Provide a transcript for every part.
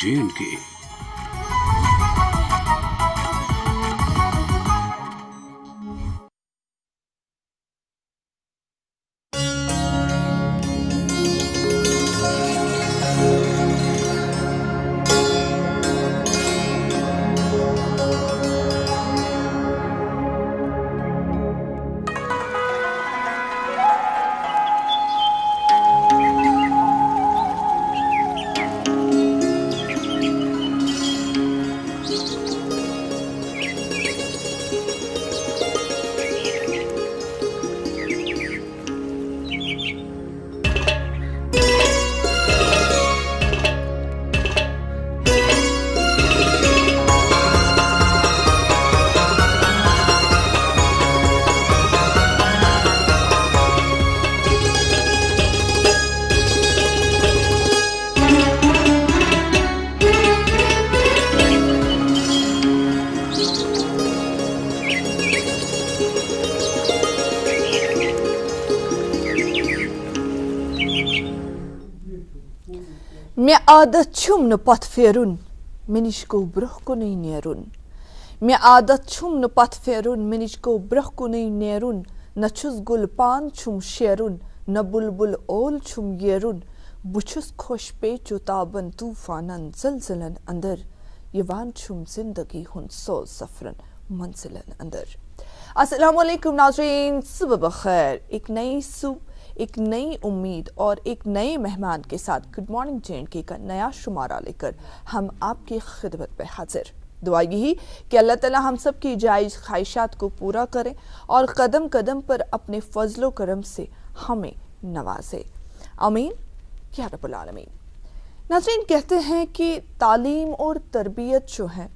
J&K। مےٚ عادت چھُم نہٕ پتھ پھیرُن مےٚ نِش گوٚو برٛونٛہہ کُنُے نیرُن مےٚ عادت چھُم نہٕ پتھ پھیرُن مےٚ نِش گوٚو برٛونٛہہ کُنُے نیرُن نہ چھُس گُل پان چھُم شیرُن نہ بُلبُل اول چھُم ییرُن بہٕ چھُس خۄش پیچو تابن طوٗفانن زلزلن اندر یِوان چھُم زندگی ہُنٛد سوز سفرن منزلن اندر۔ السلام علیکم ناظرین، صبح بخیر۔ ایک نئی صبح، ایک نئی امید اور ایک نئے مہمان کے ساتھ گڈ مارننگ J&K کا نیا شمارہ لے کر ہم آپ کی خدمت پہ حاضر۔ دعا یہی کہ اللہ تعالیٰ ہم سب کی جائز خواہشات کو پورا کرے اور قدم قدم پر اپنے فضل و کرم سے ہمیں نوازے، آمین یا رب العالمین۔ ناظرین، کہتے ہیں کہ تعلیم اور تربیت جو ہے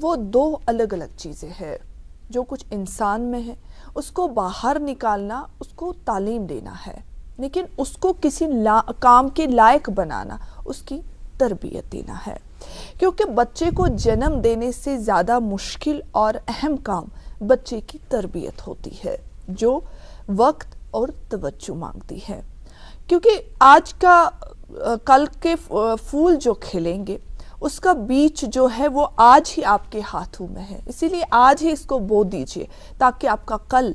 وہ دو الگ الگ چیزیں ہیں۔ جو کچھ انسان میں ہے اس کو باہر نکالنا، اس کو تعلیم دینا ہے، لیکن اس کو کسی کام کے لائق بنانا اس کی تربیت دینا ہے، کیونکہ بچے کو جنم دینے سے زیادہ مشکل اور اہم کام بچے کی تربیت ہوتی ہے، جو وقت اور توجہ مانگتی ہے، کیونکہ آج کا کل کے پھول جو کھلیں گے اس کا بیج جو ہے وہ آج ہی آپ کے ہاتھوں میں ہے، اسی لیے آج ہی اس کو بو دیجئے تاکہ آپ کا کل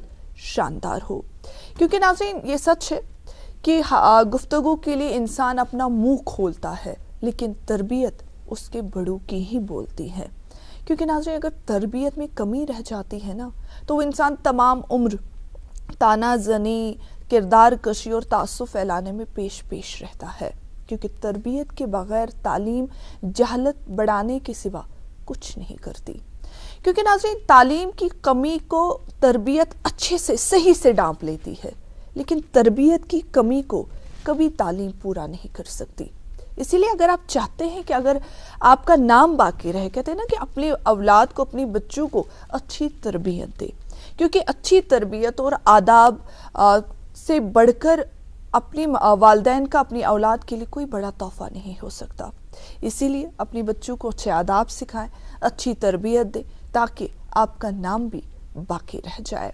شاندار ہو۔ کیونکہ ناظرین یہ سچ ہے کہ گفتگو کے لیے انسان اپنا منہ کھولتا ہے لیکن تربیت اس کے بڑوں کی ہی بولتی ہے، کیونکہ ناظرین اگر تربیت میں کمی رہ جاتی ہے نا تو وہ انسان تمام عمر تانا زنی، کردار کشی اور تعصب پھیلانے میں پیش رہتا ہے، کیونکہ تربیت کے بغیر تعلیم جہالت بڑھانے کے سوا کچھ نہیں کرتی۔ کیونکہ ناظرین تعلیم کی کمی کو تربیت اچھے سے صحیح سے ڈانپ لیتی ہے، لیکن تربیت کی کمی کو کبھی تعلیم پورا نہیں کر سکتی۔ اسی لیے اگر آپ چاہتے ہیں کہ اگر آپ کا نام باقی رہے، کہتے ہیں نا کہ اپنے اولاد کو، اپنی بچوں کو اچھی تربیت دے، کیونکہ اچھی تربیت اور آداب سے بڑھ کر اپنی والدین کا اپنی اولاد کے لیے کوئی بڑا تحفہ نہیں ہو سکتا۔ اسی لیے اپنی بچوں کو اچھے آداب سکھائیں، اچھی تربیت دیں تاکہ آپ کا نام بھی باقی رہ جائے۔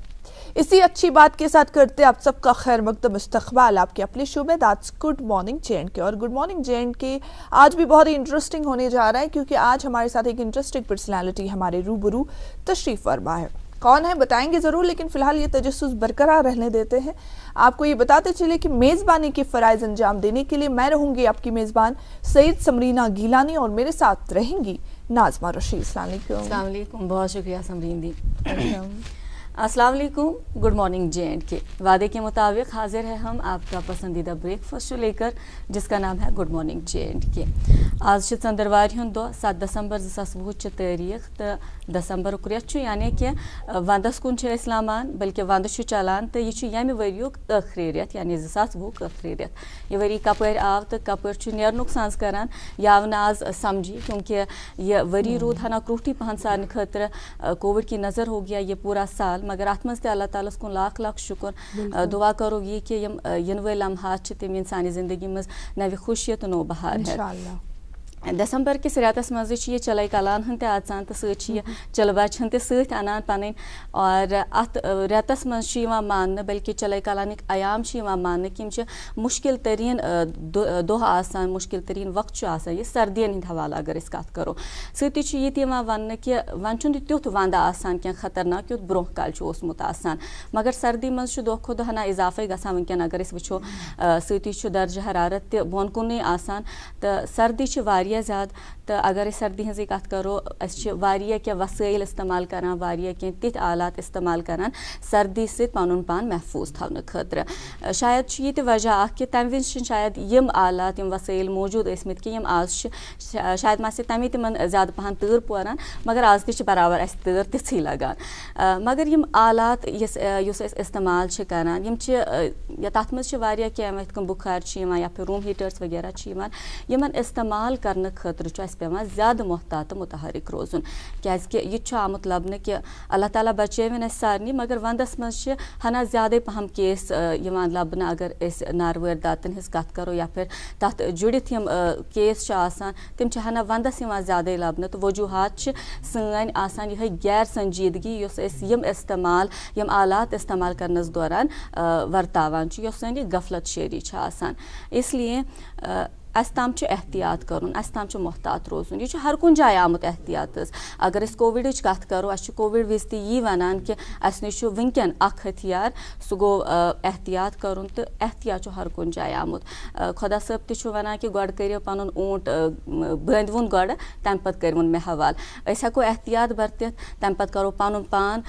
اسی اچھی بات کے ساتھ کرتے آپ سب کا خیر مقدم استقبال آپ کے اپنے شعبے داتس گڈ مارننگ J&K، اور گڈ مارننگ J&K آج بھی بہت ہی انٹرسٹنگ ہونے جا رہا ہے، کیونکہ آج ہمارے ساتھ ایک انٹرسٹنگ پرسنالٹی ہمارے روبرو تشریف فرما ہے۔ کون ہے بتائیں گے ضرور، لیکن فی الحال یہ تجسس برقرار رہنے دیتے ہیں۔ آپ کو یہ بتاتے چلے کہ میزبانی کے فرائض انجام دینے کے لیے میں رہوں گی آپ کی میزبان سید سمرینہ گیلانی، اور میرے ساتھ رہیں گی ناظمہ رشید۔ السلام علیکم۔ السلام علیکم، بہت شکریہ سمرین دی۔ السلام علیکم، گڈ مارننگ J&K۔ وعدے کے مطابق حاضر ہے ہم آپ کا پسندیدہ بریک فاسٹ لے کر، جس کا نام ہے گڈ مارننگ J&K۔ آج ژندروارِ ہُنٛد دۄہ 7 دسمبر 2020 تٲریخ تہٕ دسمبرُک رٮ۪تھ چھُ، یعنی کہ وندس کُن چھِ أسۍ لامان، بلکہ وندٕ چھُ چلان تہٕ یہِ چھُ ییٚمہِ ؤریُک ٲخری رٮ۪تھ، یعنی 2020 ٲخری رٮ۪تھ۔ یہِ ؤری کپٲرۍ آو تہٕ کپٲرۍ چھُ نیرنُک سانٛز کران یہِ آو نہٕ آز سمجھی، کیونکہ یہ ؤری روٗد ہنا کرٛوٗٹھٕے پہن سارنٕے خٲطرٕ۔ کووِڈ کی نظر ہو گیا یہ پورا سال، مگر اتھ منٛز تہِ اللہ تعالیٰ ہس کُن لاکھ لاکھ شُکر۔ دعا کرو یہ کہ یِم یِنہٕ وٲلۍ لمحات چھِ تِم یِن سانہِ زندگی منٛز نوِ خوشی تہٕ نوٚو بہار ہٮ۪تھ۔ دسمبر کس ریتس مز یہ چلے کلان ہن تان تو ست چل بچ ہن ست انان پن اور ات ریتس مز ماننے بلکہ چلے کلانک ایام ماننے کہ مشکل ترین دہ آسان مشکل ترین وقت آسان یہ سردین ہند حوالہ اگر اس کت کرو ستی یہ ون کہ ون تیت وندا آسان کی خطرناک یوت برہ کال اوسمت آسان مگر سردی مز دہ کھو دہ نا اضافے گژھان ونکین اگر اس وچھو ستی درجہ حرارت تہ بون کُنُے آسان تو سردی واریاہ زیادہ تو اگر اس سردی ہز کت کرو کی وسائل استعمال کران کی تتھ آلات استعمال کران سردی ست پن پان محفوظ تھونہ خاطر شاید یہ وجہ اخ کہ تمہ وز شاید یم آلات یم وسائل موجود ٲسمٕتۍ کہ یم آز شاید ما تمی تمن زیادہ پہن تۭر پوران مگر آز تہ برابر اس تۭر تِژھٕے لگان مگر یم آلات یس استعمال کران یم یا تتھ مز واریاہ کینٛہہ یِتھ کٔنۍ بخار یا پھر روم ہیٹرس وغیرہ یمن استعمال کرنے خاطر اس پیوان زیادہ محتاط متحرک روزن کیازکہ یہ آمت لبنہ کہ اللہ تعالیٰ بچٲوِن اَسہِ سارنٕے مگر وندس مز ہنا زیادہ پہم کیس لبنہ اگر اس نار وٲرۍداتن ہز کت کرو یا پھر تتھ جڑت یم کیس آسان تم ہنا وندس زیادہ لبنہ تو وجوہات سٲنۍ آسان یہ غیر سنجیدگی یس یم استعمال یم آلات استعمال کرنس دوران ورتاوان یس سٲنۍ یہِ غفلت شیری آسان اس لیے اس تام احتیاط کرن اس تام محتاط روزن یہ ہر کن جائے آمت احتیاط اگر اس کووڈ کت کرو اس کووڈ وز تی ونان کہ اس نش ونکین اخ ہتھیار سہ گو احتیاط کرن تو احتیاط ہر کن جائے آمت خدا صٲب تہ ونان کہ گۄڈٕ کٔرِو پنن اونٹ بٲنٛدۍوُن گۄڈٕ تمہِ پتہٕ کٔرۍوُن مےٚ حوالہٕ أسۍ ہٮ۪کو احتیاط برتِتھ تمہِ پتہٕ کرو پنُن پان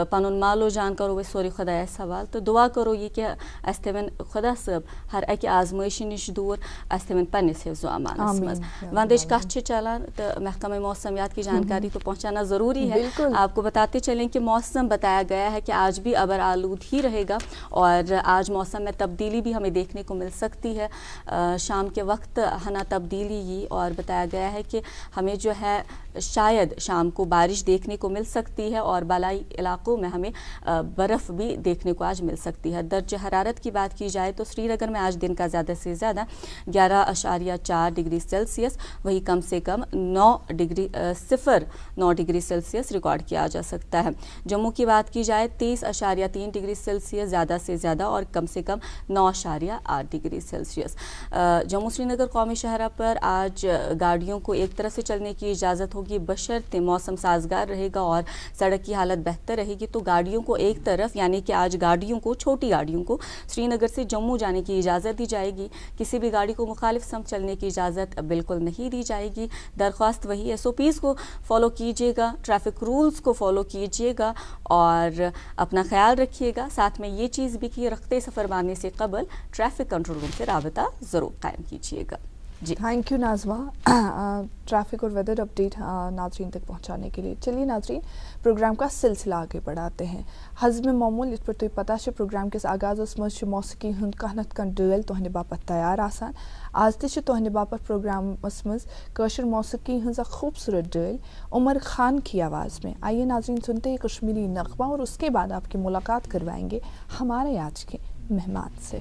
پنُن مالو جان کرو أسۍ سورُے خۄدایس حوالہٕ تہٕ دعا کرو یہ کہ اسہِ تھٲوِن خدا صٲب ہر اکہِ آزمٲیشہِ نِش دوٗر اسہِ تھٲوِن پننس حفظ و امانس مز وندٕچ کتھ چلان تو محکمہ موسمیات کی جانکاری تو پہنچانا ضروری ہے آپ کو بتاتے چلیں کہ موسم بتایا گیا ہے کہ آج بھی ابر آلود ہی رہے گا اور آج موسم میں تبدیلی بھی ہمیں دیکھنے کو مل سکتی ہے شام کے وقت ہنا تبدیلی ہی اور بتایا گیا ہے کہ ہمیں جو ہے شاید شام کو بارش دیکھنے کو مل سکتی ہے اور بالائی علاقوں میں ہمیں برف بھی دیکھنے کو آج مل سکتی ہے درجہ حرارت کی بات کی جائے تو سری نگر میں آج دن کا زیادہ سے زیادہ 11.4 ڈگری سیلسیس وہی کم سے کم 9 ڈگری سیلسیس ریکارڈ کیا جا سکتا ہے جموں کی بات کی جائے 30.3 ڈگری سیلسیس زیادہ سے زیادہ اور کم سے کم 9.8 ڈگری سیلسیس جموں سری نگر قومی شاہراہ پر آج گاڑیوں کو ایک طرف سے چلنے کی اجازت ہوگی بشرطِ موسم سازگار رہے گا اور سڑک کی حالت بہتر رہے گی تو گاڑیوں کو ایک طرف یعنی کہ آج گاڑیوں کو چھوٹی گاڑیوں کو سری نگر سے جموں جانے کی اجازت دی جائے گی کسی بھی گاڑی کو مخالف سمت چلنے کی اجازت بالکل نہیں دی جائے گی درخواست وہی SOPs کو فالو کیجیے گا ٹریفک رولز کو فالو کیجیے گا اور اپنا خیال رکھیے گا ساتھ میں یہ چیز بھی کہ رختے سفر باندھنے سے قبل ٹریفک کنٹرول روم سے رابطہ ضرور قائم کیجیے گا جی تھینک یو نازوا ٹریفک اور ویدر اپڈیٹ ناظرین تک پہنچانے کے لیے چلیے ناظرین پروگرام کا سلسلہ آگے بڑھاتے ہیں حزم معمول اس پر تھی پتہ پروگرام کس آغاز مز موسیقی ہند کھانا کھانا ڈل تہند باپت تیار آسان آج تہند باپت پروگرامس مز موسیقی ہز خوبصورت ڈل عمر خان کی آواز میں آئیے ناظرین سنتے ہیں کشمیری نغمہ اور اس کے بعد آپ کی ملاقات کروائیں گے ہمارے آج کے مہمان سے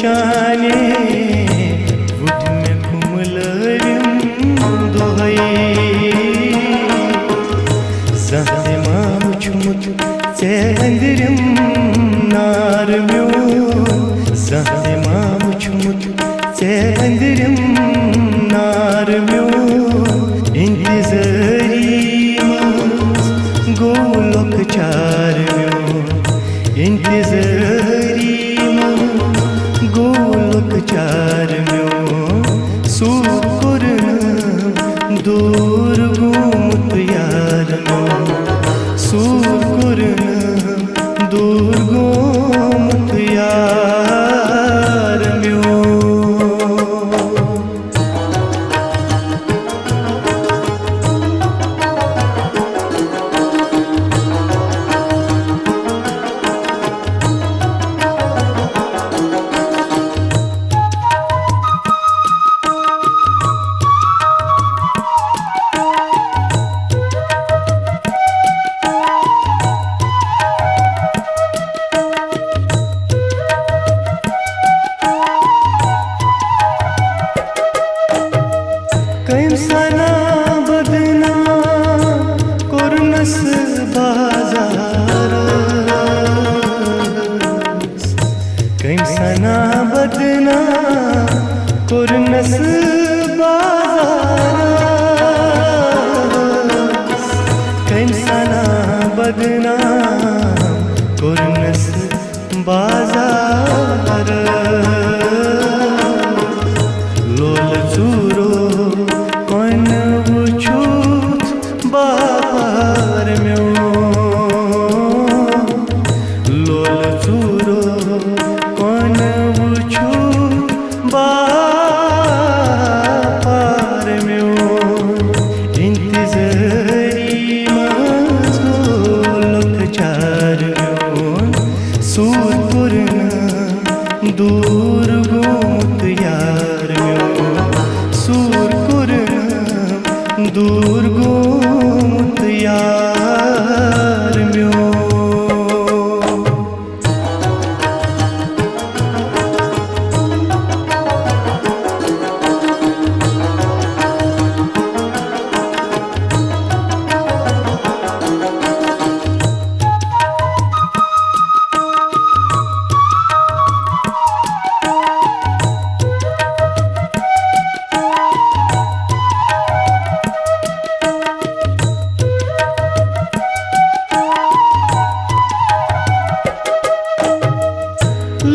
şane vudme kumlarım dohay zahma uçmut sendirim narmyo zahma uçmut sendirim narmyo intizarımız golok çarmyo intizarımız golok çarmyo sukurna durgumut yarmyo sukurna durgumut yarmyo Kayımsana badına korunası bazarız Kayımsana badına korunası bazarız Kayımsana badına korunası bazarız Lol zuro kon vuçut bahar myo lol zuro kon vuçut bahar myo intizarımız golok çarmyo sur kurna durgumut yarmyo sur kurna durgumut yarmyo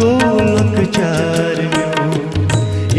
golok çarmyo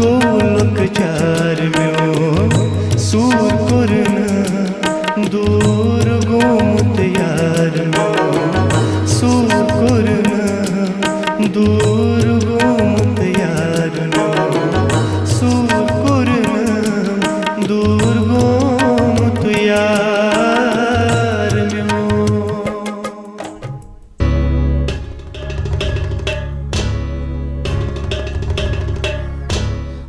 golok çarmyo sur kurna durgumut yarmyo sur kurna durgumut yarmyo sur kurna durgumut yarmyo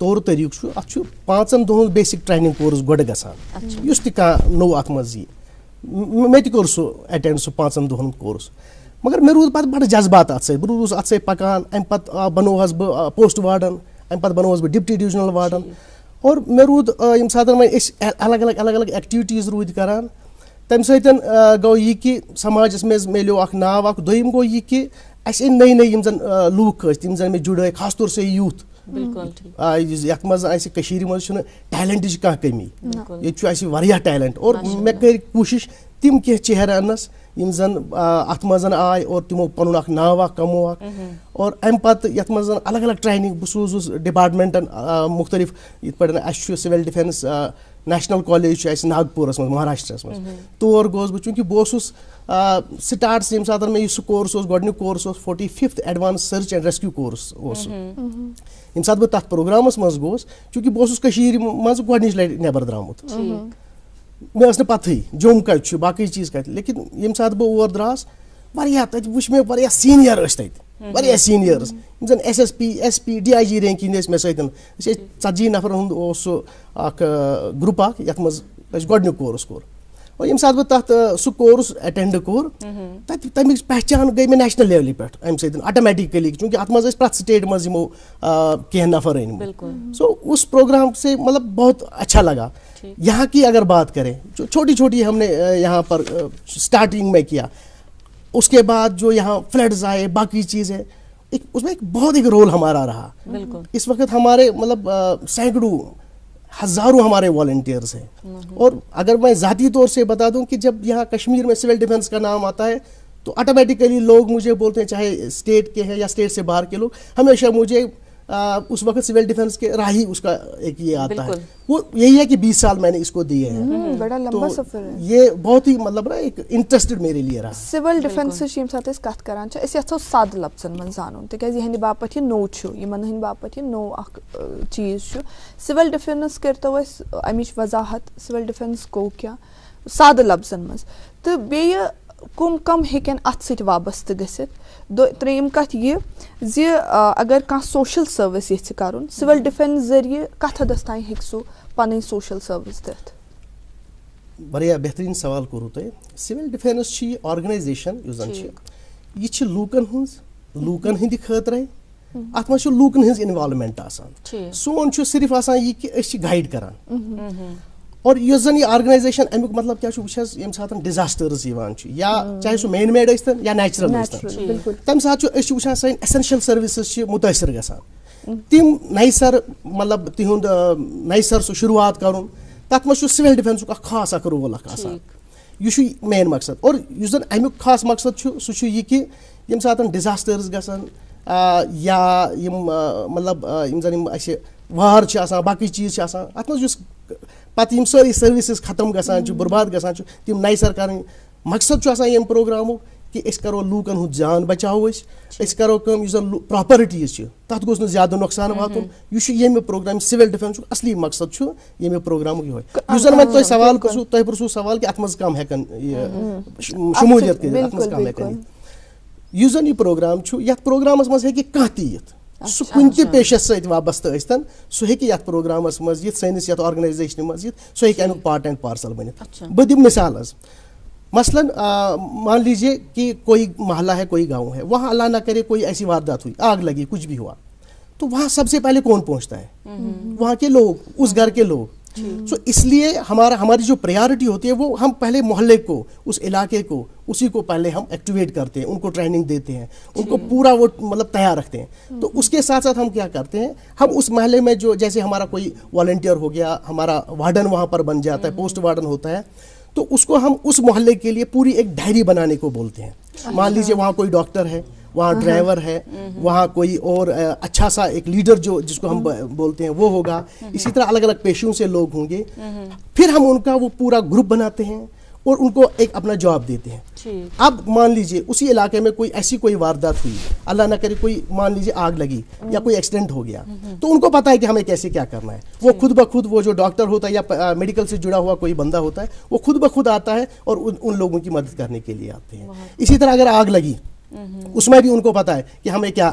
طور طریقہ چھُ اتھ چھُ 5 دۄہن basic training course گۄڈٕ گژھان یُس تہِ کانٛہہ نوٚو اتھ منٛز یی مےٚ تہِ کوٚر سُہ ایٹینڈ سُہ 5 دۄہن کورس مگر مےٚ روٗد پتہٕ بڑٕ جذبات اتھ سۭتۍ بہٕ روٗدُس اتھ سۭتۍ پکان امہِ پتہٕ بنووہس بہٕ پوسٹ وارڈن امہِ پتہٕ بنووہس بہٕ ڈپٹی ڈِوِجنل وارڈن اور مےٚ روٗد ییٚمہِ ساتہٕ وۄنۍ أسۍ الگ الگ ایکٹِوِٹیٖز روٗدۍ کران تمہِ سۭتۍ گوٚو یہِ کہِ سماجس منٛز میلیو اکھ ناو اکھ دوٚیِم گوٚو یہِ کہِ اَسہِ أنۍ نٔے یِم زن لوٗکھ ٲسۍ تِم زن مےٚ جُڑٲے خاص طور سے یوٗتھ یتھ منٛز اَسہِ کٔشیٖرِ منٛز چھُنہٕ ٹیلنٹٕچ کانٛہہ کٔمی ییٚتہِ چھُ اَسہِ واریاہ ٹیلنٹ اور مےٚ کٔرۍ کوٗشش تِم کینٛہہ چہرٕ اننس یِم زن اتھ منٛز آے اور تِمو پنُن اکھ ناو اکھ کمووکھ اور امہِ پتہٕ یتھ منٛز الگ الگ ٹریننگ بہٕ سوٗزُس ڈپارٹمنٹن مختلف یِتھ پٲٹھۍ اَسہِ چھُ سِول ڈِفینس نیشنل کالیج چھُ اَسہِ ناگپوٗرس منٛز مہاراشٹرس منٛز تور گوٚوُس بہٕ چوٗنٛکہِ بہٕ اوسُس سٹاٹس ییٚمہِ ساتہٕ مےٚ یہِ سُہ کورس اوس گۄڈنیُک کورس اوس 45th advance search and rescue course اوس سُہ ییٚمہِ ساتہٕ بہٕ تتھ پروگرامس منٛز گوٚوُس چوٗنٛکہِ بہٕ اوسُس کٔشیٖرِ منٛز گۄڈنِچ لٹہِ نٮ۪بر درٛامُت مےٚ ٲس نہٕ پتہٕے جوٚم کتہِ چھُ باقٕے چیٖز کتہِ لیکن ییٚمہِ ساتہٕ بہٕ اور درٛاس واریاہ تتہِ وٕچھ مےٚ واریاہ سیٖنیر ٲسۍ تتہِ واریاہ سیٖنیٲرٕس یِم زن SSP DIG رینٛکہِ ہِنٛدۍ ٲسۍ مےٚ سۭتۍ أسۍ ٲسۍ 40 نفرن ہُنٛد اوس سُہ اکھ گرُپ اکھ یتھ منٛز اَسہِ گۄڈنیُک کورس کوٚر اور ییٚمہِ ساتہٕ بہٕ تتھ سُہ کورس ایٹینڈ کوٚر تتہِ تمِچ پہچان گٔے مےٚ نیشنل لیولہِ پٮ۪ٹھ امہِ سۭتۍ آٹومیٹِکلی چوٗنٛکہِ اتھ منٛز ٲسۍ پرٛٮ۪تھ سٹیٹ منٛز یِمو کینٛہہ نفر أنۍمٕتۍ سو اس پروگرام سے مطلب بہت اچھا لگا یہاں کی اگر بات کریں چھوٹی چھوٹی ہم نے یہاں پر اسٹارٹنگ میں کیا اس کے بعد جو یہاں فلڈز آئے باقی چیزیں اس میں ایک بہت ایک رول ہمارا رہا اس وقت ہمارے مطلب سینکڑوں ہزاروں ہمارے والنٹیئرس ہیں اور اگر میں ذاتی طور سے بتا دوں کہ جب یہاں کشمیر میں سول ڈیفینس کا نام آتا ہے تو آٹومیٹیکلی لوگ مجھے بولتے ہیں چاہے اسٹیٹ کے ہیں یا اسٹیٹ سے باہر کے لوگ ہمیشہ مجھے اس وقت سول ڈیفینس کے راہ ہی اس کا ایک یہ آتا ہے وہ یہی ہے کہ 20 سال میں نے اس کو دیے ہیں بڑا لمبا سفر ہے یہ بہت ہی مطلب نا ایک انٹرسٹڈ میرے لیے رہا سول ڈیفینس ییٚمہِ ساتہٕ أسۍ کتھ کران چھِ أسۍ یژھو سادٕ لفظن منٛز زانُن تِکیازِ یِہنٛدِ باپتھ یہِ نوٚو چھُ یِمن ہٕنٛدِ باپتھ یہِ نوٚو اکھ چیٖز چھُ سول ڈِفینس کٔرتو اَسہِ امِچ وضاحت سول ڈِفینس گوٚو کیٛاہ سادٕ لفظن منٛز تہٕ بیٚیہِ کم ہیٚکن اتھ سۭتۍ وابستہٕ گٔژھِتھ ترٛیٚیِم کتھ یہِ زِ اگر کانٛہہ سوشل سٔروِس یژھِ کرُن سول ڈِفینس ذٔریعہٕ کتھ حدس تام ہیٚکہِ سُہ پنٕنۍ سوشل سٔروِس دِتھ واریاہ بہتریٖن سوال کوٚروٕ تۄہہِ سِول ڈِفینس چھِ یہِ آرگنایزیشن یُس زن چھِ یہِ چھِ لوٗکن ہٕنٛز لوٗکن ہٕنٛدِ خٲطرے اتھ منٛز چھِ لوٗکن ہٕنٛز اِنوالومینٹ آسان سون چھُ صرف آسان یہِ کہِ أسۍ چھِ گایڈ کران اور یُس زن یہِ آرگنایزیشن امیُک مطلب کیٛاہ چھُ وٕچھ حظ ییٚمہِ ساتہٕ ڈِزاسٹٲرٕس یِوان چھِ یا چاہے سُہ مین میڈ ٲسۍتن یا نیچرل ٲسۍتن تمہِ ساتہٕ چھُ أسۍ چھِ وٕچھان سٲنۍ ایسینشل سٔروِسز چھِ مُتٲثر گژھان تِم نَیہِ سر مطلب تِہُنٛد نَیہِ سر سُہ شروٗعات کرُن تتھ منٛز چھُ سِول ڈِفینسُک اکھ خاص اکھ رول اکھ آسان یہِ چھُ مین مقصد اور یُس زن امیُک خاص مقصد چھُ سُہ چھُ یہِ کہِ ییٚمہِ ساتہٕ ڈِزاسٹٲرٕس گژھن یا یِم مطلب یِم زن یِم اَسہِ وار چھِ آسان باقٕے چیٖز چھِ آسان اتھ منٛز یُس پتہٕ یِم سٲری سٔروِسز ختم گژھان چھِ برباد گژھان چھِ تِم نَیہِ سر کرٕنۍ مقصد چھُ آسان ییٚمہِ پروگرامُک کہ أسۍ کرو لوٗکن ہُنٛد جان بچاوو أسۍ کرو کٲم یُس زن پراپرٹیٖز چھِ تتھ گوٚژھ نہٕ زیادٕ نۄقصان واتُن یہِ چھُ ییٚمہِ پروگرام سِول ڈِفینسُک اصلی مقصد چھُ ییٚمہِ پروگرامُک یِہوے یُس زن وۄنۍ تۄہہِ سوال پرژھوٗ تۄہہِ پرژھوٗ سوال کہِ اتھ منٛز کم ہٮ۪کن یہِ شموٗلیت کٔرِتھ اتھ منٛز کم ہٮ۪کن یُس زن یہِ پروگرام چھُ یتھ پروگرامس منٛز ہیٚکہِ کانٛہہ تہِ یِتھ سُہ کُنہِ تہِ پیشس سۭتۍ وابستہٕ ٲسۍتن سُہ ہیٚکہِ یتھ پروگرامس منٛز یِتھ سٲنِس یتھ آرگنایزیشنہِ منٛز یِتھ سُہ ہیٚکہِ امیُک پارٹ اینڈ پارسل بٔنِتھ بہٕ دِمہٕ مثال حظ مثلاً مان لیجیے کہ کوئی محلہ ہے کوئی گاؤں ہے وہاں اللہ نہ کرے کوئی ایسی واردات ہوئی آگ لگی کچھ بھی ہوا تو وہاں سب سے پہلے کون پہنچتا ہے وہاں کے لوگ اس گھر کے لوگ سو اس لیے ہماری جو پریارٹی ہوتی ہے وہ ہم پہلے محلے کو اس علاقے کو اسی کو پہلے ہم ایکٹیویٹ کرتے ہیں ان کو ٹریننگ دیتے ہیں ان کو پورا وہ مطلب تیار رکھتے ہیں تو اس کے ساتھ ساتھ ہم کیا کرتے ہیں ہم اس محلے میں جو جیسے ہمارا کوئی والنٹیئر ہو گیا ہمارا وارڈن وہاں پر بن جاتا ہے پوسٹ وارڈن ہوتا ہے تو اس کو ہم اس محلے کے لیے پوری ایک ڈائری بنانے کو بولتے ہیں مان لیجیے وہاں کوئی ڈاکٹر ہے وہاں ڈرائیور ہے وہاں کوئی اور اچھا سا ایک لیڈر جو جس کو ہم بولتے ہیں وہ ہوگا اسی طرح الگ الگ پیشوں سے لوگ ہوں گے پھر ہم ان کا وہ پورا گروپ بناتے ہیں اور ان کو ایک اپنا جاب دیتے ہیں اب مان لیجیے اسی علاقے میں کوئی واردات ہوئی اللہ نہ کرے کوئی مان لیجیے آگ لگی یا کوئی ایکسیڈنٹ ہو گیا تو ان کو پتا ہے کہ ہمیں کیسے کیا کرنا ہے وہ خود بخود وہ جو ڈاکٹر ہوتا ہے یا میڈیکل سے جڑا ہوا کوئی بندہ ہوتا ہے وہ خود بخود آتا ہے اور ان لوگوں کی مدد کرنے کے لیے آتے ہیں اسی طرح اگر آگ لگی اس میں بھی ان کو پتا ہے کہ ہمیں کیا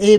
A,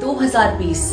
2020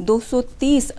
230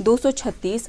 236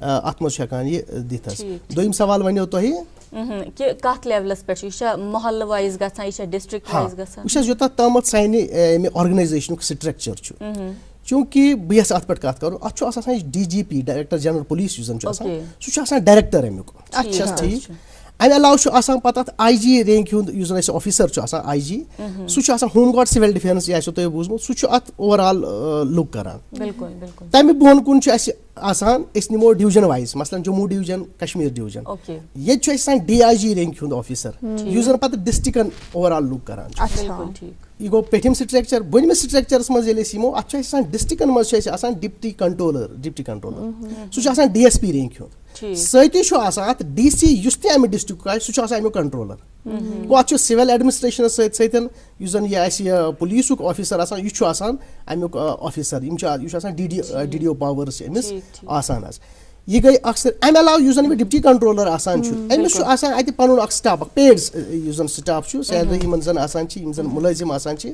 ات مز ہیکان یہ دتھ دویم سوال ونیو تۄہہِ کہ کتھ لیولس پہ یہ محلہ وائز گژھان یہ ڈسٹرکٹ وائز گژھان وچھ یوتاہ تامتھ سانہِ آرگنائزیشنُک سٹرکچر چھُ چوٗنٛکہِ بہٕ یژھٕ اتھ پٮ۪ٹھ کتھ کرُن اتھ چھُ آسان DGP ڈائریکٹر جنرل پولیس یُس زن چھُ آسان سُہ چھُ آسان ڈائریکٹر امیُک ٹھیٖک امہِ علاوٕ چھُ آسان پتہٕ اتھ IG رینک ہُنٛد یُس زن اسہِ آفیسر چھُ آسان IG سُہ چھُ آسان ہوم گارڈ سِول ڈِفینس یہِ آسیو تۄہہِ بوٗزمُت سُہ چھُ اتھ اوور آل لُک کران بالکل بالکل تمہِ بۄن کُن چھُ اسہِ آسان أسۍ نِمو ڈِوجن وایز مثلاً جموں ڈِوجن کشمیٖر ڈِوجن ییٚتہِ چھُ اسہِ آسان DIG رینک ہُنٛد آفیسر یُس زن پتہٕ ڈسٹرکن اوور آل لُک کران چھُ یہ گوٚو پیٚٹھِم سٹرکچر بۄنمِس سٹرکچرس منٛز ییٚلہِ أسۍ یِمو اتھ چھُ اسہِ آسان ڈسٹرکن منٛز چھُ اسہِ آسان ڈپٹی کنٹرولر سُہ چھُ آسان DSP رینک ہُنٛد سۭتی چھُ آسان اتھ DC یُس تہِ امہِ ڈسٹرکُک آسہِ سُہ چھُ آسان امیُک کنٹرولر گوٚو اتھ چھُ سِول ایڈمنسٹریشنس سۭتۍ سۭتۍ یُس زن یہِ اسہِ پُلیٖسُک آفیسر آسان یہِ چھُ آسان امیُک آفیسر یہِ چھُ آسان DDO پاورٕز چھِ أمِس آسان حظ یہ گئی اکثر امہِ علاوٕ یُس زن ڈپٹی کنٹرولر آسان چھُ أمِس چھُ آسان اتہِ پنُن اکھ سٹاف اکھ پیڈ یُس زن سٹاف چھُ سیلری یِمن زن آسان چھِ یِم زن مُلٲزِم آسان چھِ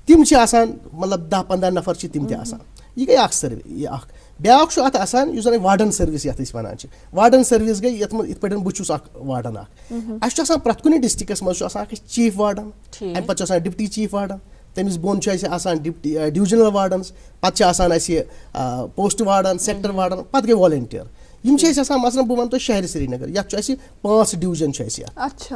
تِم چھِ آسان مطلب 10-15 نفر چھِ تِم تہِ آسان یہ گئی اکثر یہِ اکھ بیاکھ چھُ اتھ آسان یُس زن وارڈن سٔروِس یتھ أسۍ ونان چھِ وارڈن سٔروِس گٔے یتھ منٛز یِتھ پٲٹھۍ بہٕ چھُس اکھ وارڈن اکھ اسہِ چھُ آسان پرٛٮ۪تھ کُنہِ ڈسٹرکس منٛز چھُ آسان اکھ چیف وارڈن امہِ پتہٕ چھُ آسان ڈپٹی چیف وارڈن تٔمِس بۄن چھُ اسہِ آسان ڈِوجنل وارڈنز پتہٕ چھِ آسان اسہِ پوسٹ وارڈن سیکٹر وارڈن پتہٕ گٔے والنٹیر یِم چھِ اسہِ آسان مثلاً بہٕ وَنہٕ تۄہہِ شہرِ سرینگر یتھ چھُ اسہِ 5 ڈِوجن چھُ اسہِ یتھ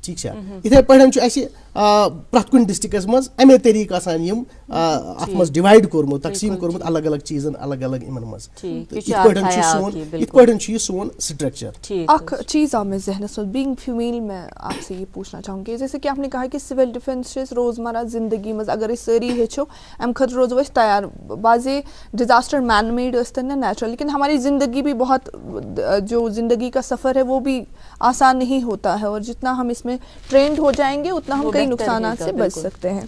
ٹھیٖک چھا یِتھے پٲٹھۍ چھُ اسہِ پرٛٮ۪تھ کُنہِ ڈسٹرکس منٛز امے طریٖقہٕ آسان یِم اتھ منٛز ڈِوایڈ کوٚرمُت تقسیٖم کوٚرمُت الگ الگ چیٖزن الگ الگ یِمن منٛز یِتھ پٲٹھۍ چھُ یہِ سون سٹرکچر اکھ چیز آو میں ذہنس میں بینگ فیمیل میں آپ سے یہ پوچھنا چاہوں گی جیسے کہ آپ نے کہا کہ سول ڈیفینس روزمرہ زندگی مز اگر ساری ہیچو ام خاطر روزو اس تیار بعضی ڈیزاسٹر مین میڈ نا نیچرل لیکن ہماری زندگی بھی بہت جو زندگی کا سفر ہے وہ بھی آسان نہیں ہوتا ہے اور جتنا ہم اس میں ٹرینڈ ہو جائیں گے اتنا ہم کئی نقصانات سے بچ سکتے ہیں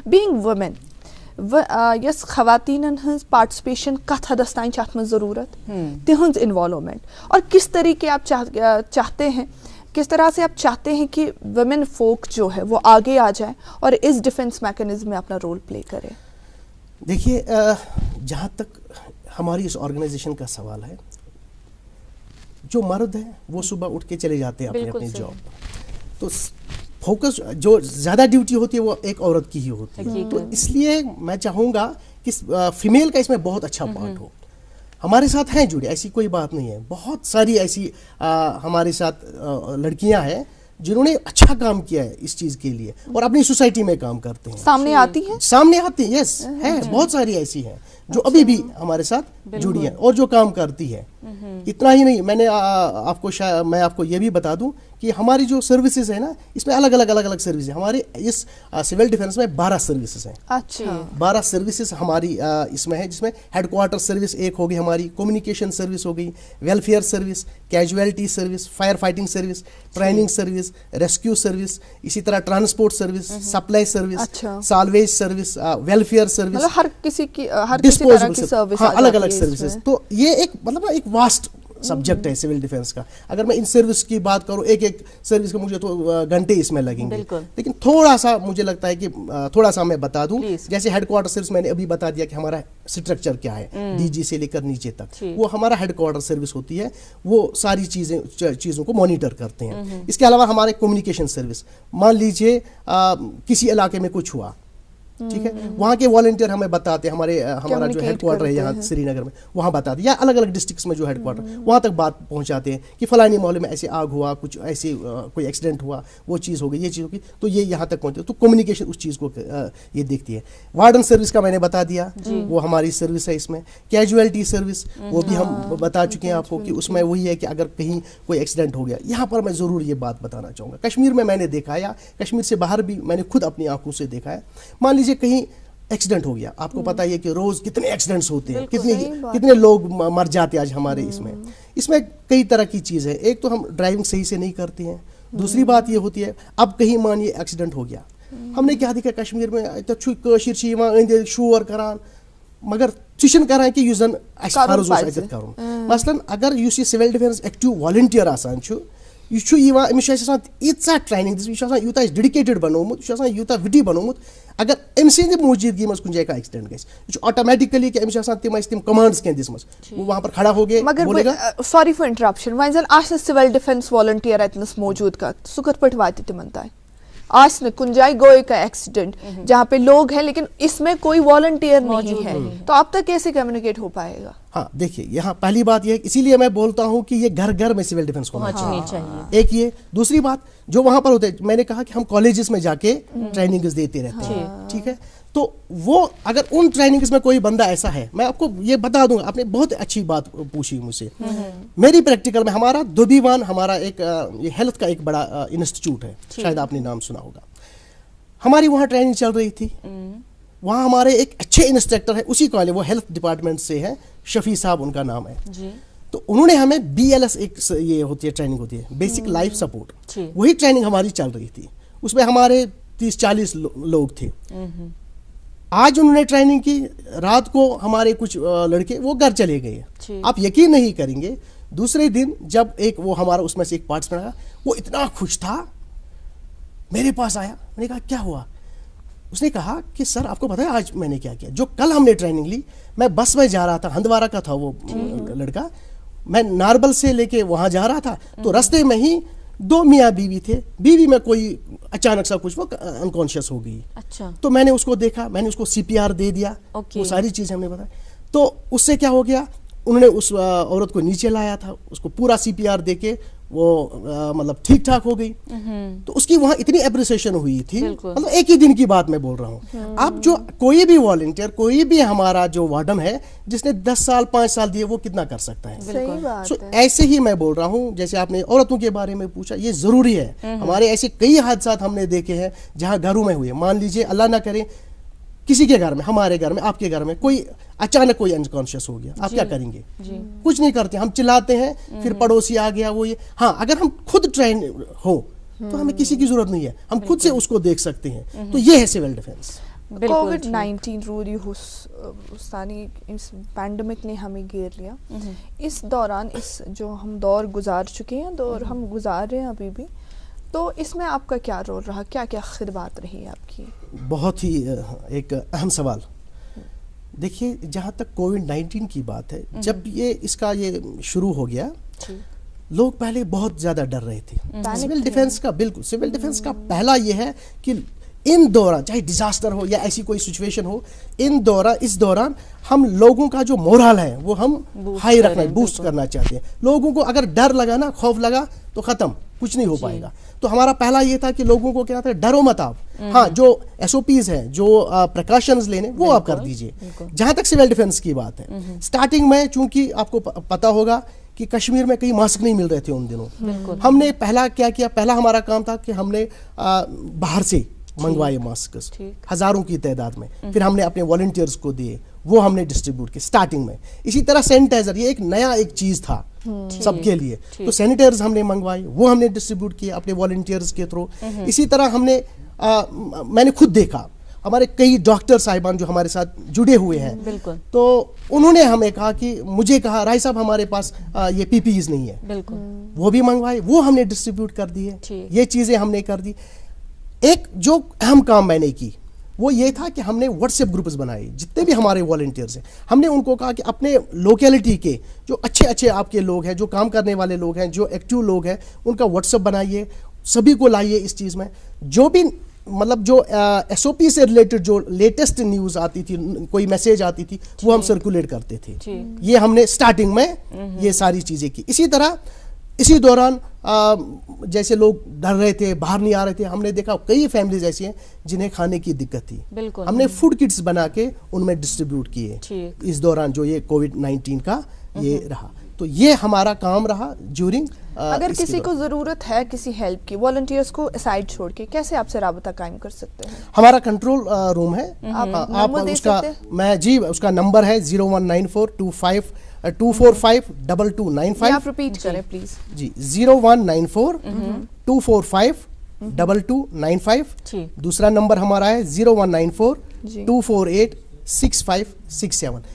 بینگ وومین یس خواتین ہز پارٹسپیشن کت حدس تین ات من ضرورت تہذ انوالومنٹ اور کس طریقے آپ چاہتے ہیں کس طرح سے آپ چاہتے ہیں کہ ویمن فوک جو ہے وہ آگے آ جائیں اور اس ڈیفینس میکینزم میں اپنا رول پلے کرے. دیکھیے جہاں تک ہماری اس آرگنائزیشن کا سوال ہے جو مرد ہیں وہ صبح اٹھ کے چلے جاتے ہیں اپنی اپنی جاب پر تو فوکس جو زیادہ ڈیوٹی ہوتی ہے وہ ایک عورت کی ہی ہوتی ہے تو اس لیے میں چاہوں گا کہ فیمیل کا اس میں بہت اچھا پارٹ ہو. ہمارے ساتھ ہیں جڑے ایسی کوئی بات نہیں ہے بہت ساری ایسی ہمارے ساتھ لڑکیاں ہیں جنہوں نے اچھا کام کیا ہے اس چیز کے لیے اور اپنی سوسائٹی میں کام کرتے ہیں سامنے آتی ہیں یس ہے بہت ساری ایسی ہیں جو ابھی بھی ہمارے ساتھ جڑی ہیں اور جو کام کرتی ہے. اتنا ہی نہیں میں آپ کو یہ بھی بتا دوں کہ ہماری جو سروسز ہیں نا اس میں الگ الگ سروس ہیں. ہمارے اس سول ڈیفینس میں 12 سروسز ہیں. اچھا 12 سروسز ہماری اس میں ہے جس میں ہیڈ کوارٹر سروس ایک ہوگی ہماری کمیونیکیشن سروس ہو گئی welfare service casualty service fire fighting service training service rescue service اسی طرح transport service supply service salvage service welfare service ہر کسی طرح کی سروس الگ الگ سروسز. تو یہ ایک واسٹ سبجیکٹ ہے سول ڈیفینس کا. اگر میں ان سروس کی بات کروں ایک سروس کا مجھے تو گھنٹے اس میں لگیں گے لیکن تھوڑا سا مجھے لگتا ہے کہ تھوڑا سا میں بتا دوں جیسے ہیڈ کوارٹر سروس میں نے ابھی بتا دیا کہ ہمارا اسٹرکچر کیا ہے DG سے لے کر نیچے تک وہ ہمارا ہیڈ کوارٹر سروس ہوتی ہے وہ ساری چیزوں کو مانیٹر کرتے ہیں. اس کے علاوہ ہمارے کمیونیکیشن سروس مان لیجیے کسی علاقے میں کچھ ہوا ٹھیک ہے وہاں کے والنٹیئر ہمیں بتاتے ہیں ہمارا جو ہیڈ کوارٹر ہے یہاں سری نگر میں وہاں بتاتے ہیں یا الگ الگ ڈسٹرکٹس میں جو ہیڈ کوارٹر وہاں تک بات پہنچاتے ہیں کہ فلانی محلے میں ایسے آگ ہوا کچھ ایسے کوئی ایکسیڈنٹ ہوا وہ چیز ہو گئی یہ چیز ہوگی تو یہ یہاں تک پہنچے تو کمیونیکیشن اس چیز کو یہ دیکھتی ہے. وارڈن سروس کا میں نے بتا دیا وہ ہماری سروس ہے. اس میں کیجویلٹی سروس وہ بھی ہم بتا چکے ہیں آپ کو کہ اس میں وہی ہے کہ اگر کہیں کوئی ایکسیڈنٹ ہو گیا. یہاں پر میں ضرور یہ بات بتانا چاہوں گا کشمیر میں نے دیکھا یا کشمیر سے باہر بھی میں نے خود اپنی آنکھوں سے دیکھا ہے. مان لیجیے کہیں ایکسیڈنٹ ہو گیا آپ کو پتا ہے کہ روز کتنے ایکسیڈنٹس ہوتے ہیں کتنے لوگ مر جاتے ہیں آج ہمارے اس میں کئی طرح کی چیز ہے. ایک تو ہم ڈرائیونگ صحیح سے نہیں کرتے ہیں. دوسری بات یہ ہوتی ہے اب کہیں مانیے ایکسیڈنٹ ہو گیا ہم نے کیا دیکھا کشمیر میں اندر شور کران مگر چھ کران کہ یس زن فرض فرض کرن مثلاً اگر اس سول ڈیفینس ایکٹیو والنٹیئر آسان یہ چھُ یِوان أمِس چھُ آسان ییٖژاہ ٹرٛینِنٛگ دِژمٕژ یہِ چھُ آسان یوٗتاہ ڈیڈِکیٹِڈ بنومُت یہِ چھُ آسان یوٗتاہ وِٹی بنومُت اگر أمۍ سٕنٛدِ موٗجوٗدگی منٛز کُنہِ جایہِ کانٛہہ ایٚکسِڈنٛٹ گژھِ یہِ چھُ آٹومیٹِکلی کہ أمِس چھِ آسان تِم اَسہِ تِم کمانڈٕس کینٛہہ دِژمٕژ وہ وہاں پر کھڑا ہو گئے مگر بولے گا سوری فار انٹرپشن وۄنۍ زن آسہِ سِول ڈِفینس والنٹیر اتنس موجود کتھ سُہ کتھ پٲٹھۍ واتہِ تِمن تانۍ آج کن جائے گوئے کا ایکسیڈنٹ جہاں پہ لوگ ہیں لیکن اس میں کوئی والنٹیئر نہیں ہے تو اب تک کیسے کمیونیکیٹ ہو پائے گا؟ ہاں دیکھیے یہاں پہلی بات یہ ہے اسی لیے میں بولتا ہوں کہ یہ گھر گھر میں سول ڈیفینس ہونا چاہیے ایک یہ دوسری بات جو وہاں پر ہوتے ہیں میں نے کہا کہ ہم کالجز میں جا کے ٹریننگز دیتے رہتے ہیں ٹھیک ہے تو وہ اگر ان ٹریننگز میں کوئی بندہ ایسا ہے میں آپ کو یہ بتا دوں گا آپ نے بہت اچھی بات پوچھی مجھ سے میری پریکٹیکل میں ہمارا دھوبیوان ہمارا ایک یہ ہیلتھ کا ایک بڑا انسٹیٹیوٹ ہے شاید آپ نے نام سنا ہوگا ہماری وہاں ٹریننگ چل رہی تھی وہاں ہمارے ایک اچھے انسٹرکٹر ہیں اسی کالج وہ ہیلتھ ڈپارٹمنٹ سے ہیں شفیع صاحب ان کا نام ہے تو انہوں نے ہمیں BLS ایک یہ ہوتی ہے ٹریننگ ہوتی ہے بیسک لائف سپورٹ وہی ٹریننگ ہماری چل رہی تھی اس میں ہمارے 30-40 لوگ تھے آج انہوں نے ٹریننگ کی رات کو ہمارے کچھ لڑکے وہ گھر چلے گئے آپ یقین نہیں کریں گے دوسرے دن جب ایک وہ ہمارا اس میں سے ایک پارٹیسپینٹ آیا وہ اتنا خوش تھا میرے پاس آیا میں نے کہا کیا ہوا اس نے کہا کہ سر آپ کو پتا ہے آج میں نے کیا کیا جو کل ہم نے ٹریننگ لی میں بس میں جا رہا تھا ہندوارہ کا تھا وہ لڑکا میں ناربل سے لے کے وہاں جا رہا تھا تو رستے میں ہی 2 میاں بیوی تھے بیوی میں کوئی اچانک سا کچھ وہ انکانشیس ہو گئی تو میں نے اس کو دیکھا میں نے اس کو CPR دے دیا وہ ساری چیزیں ہم نے بتائی تو اس سے کیا ہو گیا انہوں نے اس عورت کو نیچے لایا تھا اس کو پورا CPR دے کے وہ مطلب ٹھیک ٹھاک ہو گئی تو اس کی وہاں اتنی اپریسیشن ہوئی تھی مطلب ایک ہی دن کی بات میں بول رہا ہوں اب جو کوئی بھی والنٹیئر کوئی بھی ہمارا جو وارڈن ہے جس نے 10 سال 5 سال دیے وہ کتنا کر سکتا ہے سو ایسے ہی میں بول رہا ہوں جیسے آپ نے عورتوں کے بارے میں پوچھا یہ ضروری ہے ہمارے ایسے کئی حادثات ہم نے دیکھے ہیں جہاں گھروں میں ہوئے مان لیجیے اللہ نہ کرے کسی کے گھر میں ہمارے گھر میں آپ کے گھر میں کوئی اچانک کوئی انکانشیس ہو گیا آپ کیا کریں گے کچھ نہیں کرتے ہم چلاتے ہیں پھر پڑوسی آ گیا وہ یہ ہاں اگر ہم خود ٹرین ہو تو ہمیں کسی کی ضرورت نہیں ہے ہم خود سے اس کو دیکھ سکتے ہیں تو یہ ہے سول ڈیفینس کووڈ-19 روری حسانی اس پینڈمک نے ہمیں گھیر لیا اس دوران اس جو ہم دور گزار چکے ہیں دور ہم گزار رہے ہیں ابھی بھی تو اس میں آپ کا کیا رول رہا کیا کیا خدمات رہی آپ کی؟ بہت ہی ایک اہم سوال دیکھیے جہاں تک کووڈ-19 کی بات ہے جب یہ اس کا یہ شروع ہو گیا لوگ پہلے بہت زیادہ ڈر رہے تھے سول ڈیفینس کا بالکل سول ڈیفینس کا پہلا یہ ہے کہ ان دوران چاہے ڈیزاسٹر ہو یا ایسی کوئی سچویشن ہو اس دوران ہم لوگوں کا جو مورال ہے وہ ہم ہائی رکھنا بوسٹ کرنا چاہتے ہیں لوگوں کو اگر ڈر لگا نا خوف لگا تو ختم کچھ نہیں ہو پائے گا تو ہمارا پہلا یہ تھا کہ لوگوں کو کیا تھا ڈرو مت آپ ہاں جو SOPs ہیں جو پریکاشنز لینے وہ آپ کر دیجئے جہاں تک سول ڈیفینس کی بات ہے سٹارٹنگ میں چونکہ آپ کو پتا ہوگا کہ کشمیر میں کئی ماسک نہیں مل رہے تھے ان دنوں ہم نے پہلا کیا کیا پہلا ہمارا کام تھا کہ ہم نے باہر سے منگوائے ماسکس ہزاروں کی تعداد میں پھر ہم نے اپنے والنٹیئرز کو دیے وہ ہم نے ڈسٹریبیوٹ کیے سٹارٹنگ میں اسی طرح سینیٹائزر یہ ایک نیا ایک چیز تھا سب کے لیے تو سینیٹائزر ہم نے منگوائے وہ ہم نے ڈسٹریبیوٹ کیے اپنے والنٹیئرز کے تھرو اسی طرح ہم نے میں نے خود دیکھا ہمارے کئی ڈاکٹر صاحبان جو ہمارے ساتھ جڑے ہوئے ہیں تو انہوں نے ہمیں کہا کہ مجھے کہا رائی صاحب ہمارے پاس یہ PPEs نہیں ہے وہ بھی منگوائے وہ ہم نے ڈسٹریبیوٹ کر دیے یہ چیزیں ہم نے کر دی ایک جو اہم کام میں نے کی وہ یہ تھا کہ ہم نے واٹس ایپ گروپس بنائے جتنے بھی ہمارے والنٹیئرز ہیں ہم نے ان کو کہا کہ اپنے لوکیلٹی کے جو اچھے آپ کے لوگ ہیں جو کام کرنے والے لوگ ہیں جو ایکٹیو لوگ ہیں ان کا واٹس ایپ بنائیے سبھی کو لائیے اس چیز میں جو بھی مطلب جو SOP سے ریلیٹڈ جو لیٹسٹ نیوز آتی تھی کوئی میسیج آتی تھی وہ ہم سرکولیٹ کرتے تھے یہ ہم نے سٹارٹنگ میں یہ ساری چیزیں کی اسی طرح اسی دوران جیسے لوگ ڈر رہے تھے باہر نہیں آ رہے تھے ہم نے دیکھا کئی فیملیز ایسی ہیں جنہیں کھانے کی دقت تھی ہم نے فوڈ کٹس بنا کے ان میں ڈسٹریبیوٹ کیے اس دوران جو یہ کووڈ-19 کا یہ رہا تو یہ ہمارا کام رہا جورنگ اگر کسی کو ضرورت ہے کسی ہیلپ کی والنٹیئرز کو سائڈ چھوڑ کے کیسے آپ سے رابطہ قائم کر سکتے ہیں؟ ہمارا کنٹرول روم ہے آپ اس کا میں جی اس کا نمبر ہے 0194252245 آپ ریپیٹ کریں پلیز جی 0194252295 دوسرا نمبر ہمارا ہے 0194248656 67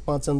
5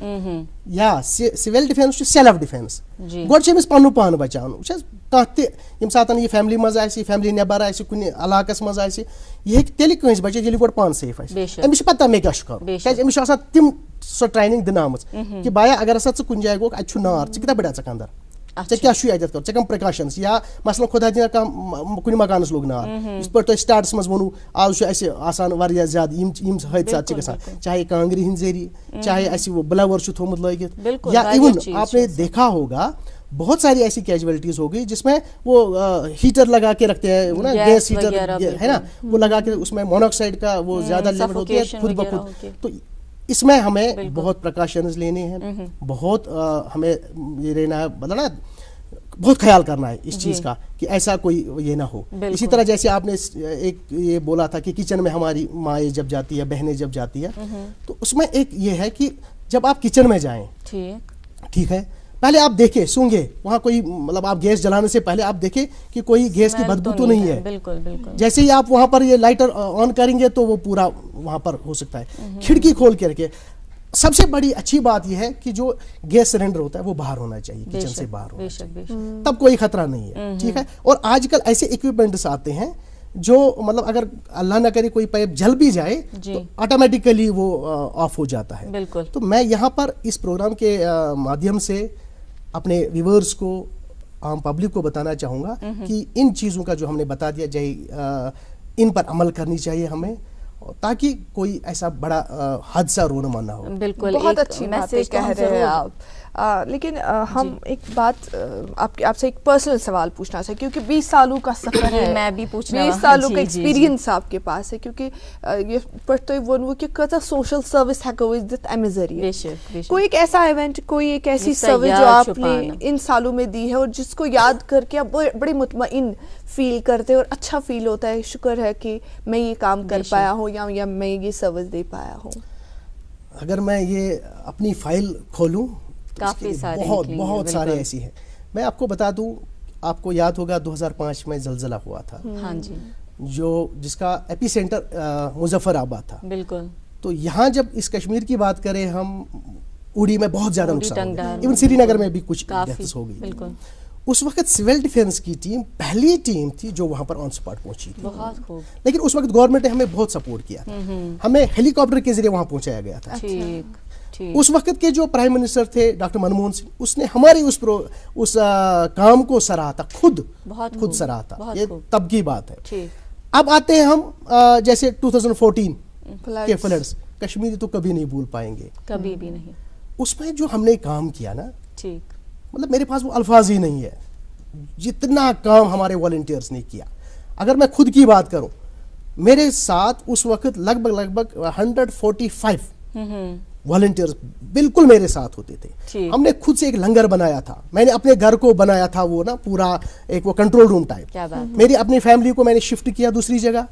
یا سول ڈیفینس سیلف ڈیفینس گۄڈٕ چھِ أمِس پَنُن پان بچاوُن وٕچھ حظ کانٛہہ تہِ ییٚمہِ ساتہٕ یہِ فیملی منٛز آسہِ فیملی نٮ۪بر آسہِ کُنہِ علاقس منٛز آسہِ یہِ ہیٚکہِ تیٚلہِ کٲنٛسہِ بچٲیِتھ ییٚلہِ گۄڈٕ پانہٕ سیف آسہِ أمِس چھِ پتہ مےٚ کیٛاہ چھُ کَرُن کیٛازِ أمِس چھُ آسان تِم سۄ ٹرٛینِنٛگ دِنہٕ آمٕژ کہِ بایا اگر ہسا ژٕ کُنہِ جایہِ گوٚکھ اَتہِ چھُ نار ژٕ کِتھٕ پٲٹھۍ اژکھ اندر ژےٚ کیٛاہ چھُے اَتٮ۪تھ کَرُن ژےٚ کَم پرٛکاشنٕز یا مثلاً خۄدا دِیِن کانٛہہ کُنہِ مکانَس لوٚگ نار یِتھ پٲٹھۍ تۄہہِ سٹاٹَس منٛز ووٚنوُ آز چھُ اَسہِ آسان واریاہ زیادٕ یِم حٲدثات چھِ گژھان چاہے کانٛگرِ ہِنٛدۍ ذٔریعہٕ چاہے اَسہِ وہ بٕلاوَر چھُ تھوٚمُت لٲگِتھ یا اِوٕن آپ نے دیکھا ہوگا بہت ساری ایسی کیجویلٹیز ہو گئی جس میں وہ ہیٹر لگا کے رکھتے ہیں نا گیس ہیٹر ہے نا وہ لگا کے اس میں مونوکسائڈ کا وہ زیادہ لیول ہوتی ہے خود بخود. تو اس میں ہمیں بہت پریکاشنز لینے ہیں بہت ہمیں یہ رہنا ہے مطلب نا بہت خیال کرنا ہے اس چیز کا کہ ایسا کوئی یہ نہ ہو. اسی طرح جیسے آپ نے ایک یہ بولا تھا کہ کچن میں ہماری مائیں جب جاتی ہے بہنیں جب جاتی ہے تو اس میں ایک یہ ہے کہ جب آپ کچن میں جائیں ٹھیک ہے پہلے آپ دیکھیں سونگے وہاں کوئی مطلب آپ گیس جلانے سے پہلے آپ دیکھیں کہ کوئی گیس کی بدبو تو نہیں ہے. بالکل بالکل جیسے ہی آپ وہاں پر یہ لائٹر آن کریں گے تو وہ پورا وہاں پر ہو سکتا ہے. کھڑکی کھول کے رکھے. سب سے بڑی اچھی بات یہ ہے کہ جو گیس سلنڈر ہوتا ہے وہ باہر ہونا چاہیے کچن سے باہر ہونا چاہیے تب کوئی خطرہ نہیں ہے ٹھیک ہے. اور آج کل ایسے اکوپمنٹس آتے ہیں جو مطلب اگر اللہ نہ کرے کوئی پائپ جل بھی جائے تو آٹومیٹیکلی وہ آف ہو جاتا ہے. تو میں یہاں پر اس پروگرام کے مادھیم سے اپنے ویورز کو عام پبلک کو بتانا چاہوں گا کہ ان چیزوں کا جو ہم نے بتا دیا جائے ان پر عمل کرنی چاہیے ہمیں تاکہ کوئی ایسا بڑا حادثہ رونما نہ ہو. بالکل بہت اچھی باتیں کہہ رہے ہیں آپ. لیکن ہم ایک بات آپ سے ایک پرسنل سوال پوچھنا چاہیے کیونکہ 20 سالوں کا سفر ہے میں بھی پوچھنا 20 سالوں کا ایکسپیرینس آپ کے پاس ہے کیونکہ یہ پٮ۪ٹھ تۄہہِ ووٚنوُ کہ کۭژاہ سوشل سروس ہٮ۪کو أسۍ دِتھ اَمہِ ذریعے کوئی ایک ایسا ایونٹ کوئی ایک ایسی سروس جو آپ نے ان سالوں میں دی ہے اور جس کو یاد کر کے آپ بڑے مطمئن فیل کرتے اور اچھا فیل ہوتا ہے شکر ہے کہ میں یہ کام کر پایا ہوں یا میں یہ سروس دے پایا ہوں. اگر میں یہ اپنی فائل کھولوں کافی سارے بہت سارے ایسی ہیں. میں آپ کو بتا دوں آپ کو یاد ہوگا 2005 میں زلزلہ ہوا تھا ہاں جی جو جس کا ایپی سینٹر مظفر آباد تھا. بالکل. تو یہاں جب اس کشمیر کی بات کریں ہم اڑی میں بہت زیادہ نقصان ہوا ایون سری نگر میں بھی کچھ ڈیتھس ہو گئی. بالکل. اس وقت سول ڈیفینس کی ٹیم پہلی ٹیم تھی جو وہاں پر آن اسپاٹ پہنچی تھی. بہت خوب. لیکن اس وقت گورنمنٹ نے ہمیں بہت سپورٹ کیا ہمیں ہیلی کاپٹر کے ذریعے وہاں پہنچایا گیا تھا. اس وقت کے جو پرائم منسٹر تھے ڈاکٹر منموہن سنگھ اس نے ہماری اس کام کو سراہا تھا خود سراہا تھا. یہ تب کی بات ہے. اب آتے ہیں ہم جیسے 2014 کے فلڈز کشمیری تو کبھی نہیں بھول پائیں گے کبھی بھی نہیں. اس میں جو ہم نے کام کیا نا مطلب میرے پاس وہ الفاظ ہی نہیں ہے جتنا کام ہمارے والنٹیئرز نے کیا. اگر میں خود کی بات کروں میرے ساتھ اس وقت لگ بھگ 145 والنٹیئرز بالکل میرے ساتھ ہوتے تھے. ہم نے خود سے ایک لنگر بنایا تھا. میں نے اپنے گھر کو بنایا تھا وہ نا پورا ایک وہ کنٹرول روم ٹائپ. میری اپنی فیملی کو میں نے شفٹ کیا دوسری جگہ.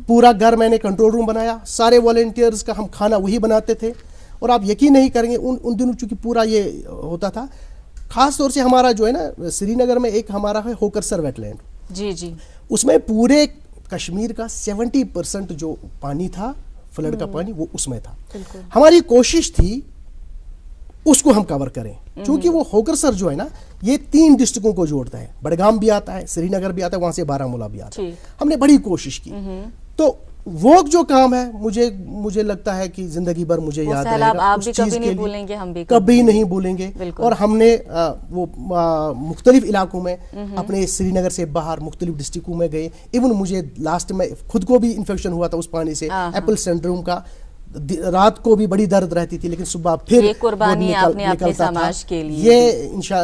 پورا گھر میں نے کنٹرول روم بنایا. سارے والنٹیئرز کا ہم کھانا وہی بناتے تھے. اور آپ یقین نہیں کریں گے ان دنوں چونکہ پورا یہ ہوتا تھا خاص طور سے ہمارا جو ہے نا سری نگر میں ایک ہمارا ہے ہوکرسر ویٹ لینڈ. جی اس میں پورے کشمیر کا 70% جو پانی تھا فلڈ کا پانی وہ اس میں تھا. ہماری کوشش تھی اس کو ہم کور کریں چونکہ وہ ہوکرسر جو ہے نا یہ 3 ڈسٹرکوں کو جوڑتا ہے. بڑگام بھی آتا ہے سری نگر بھی آتا ہے وہاں سے بارہمولہ بھی آتا ہے. ہم نے بڑی کوشش کی. تو وہ جو کام ہے مجھے لگتا ہے کہ زندگی بھر مجھے یاد رہے گا. آپ بھی کبھی نہیں بھولیں گے ہم بھی کبھی نہیں بھولیں گے. اور ہم نے وہ مختلف علاقوں میں اپنے سری نگر سے باہر مختلف ڈسٹرکوں میں گئے. ایون مجھے لاسٹ میں خود کو بھی انفیکشن ہوا تھا اس پانی سے ایپل سنڈروم کا. رات کو بھی بڑی درد رہتی تھی لیکن صبح پھر یہ قربانی آپ نے اپنے سماج کے لیے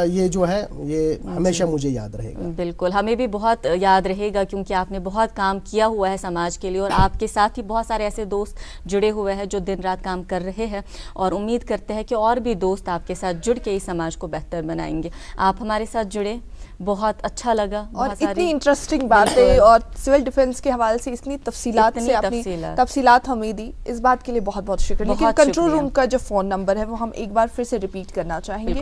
یہ جو ہے یہ ہمیشہ مجھے یاد رہے گا. بالکل ہمیں بھی بہت یاد رہے گا کیونکہ آپ نے بہت کام کیا ہوا ہے سماج کے لیے اور آپ کے ساتھ ہی بہت سارے ایسے دوست جڑے ہوئے ہیں جو دن رات کام کر رہے ہیں اور امید کرتے ہیں کہ اور بھی دوست آپ کے ساتھ جڑ کے اس سماج کو بہتر بنائیں گے. آپ ہمارے ساتھ جڑے بہت اچھا لگا اور اتنی انٹرسٹنگ باتیں اور سول ڈیفینس کے حوالے سے اتنی تفصیلات سے اپنی تفصیلات ہمیں دی اس بات کے لیے بہت بہت شکریہ. لیکن کنٹرول روم کا جو فون نمبر ہے وہ ہم ایک بار پھر سے ریپیٹ کرنا چاہیں گے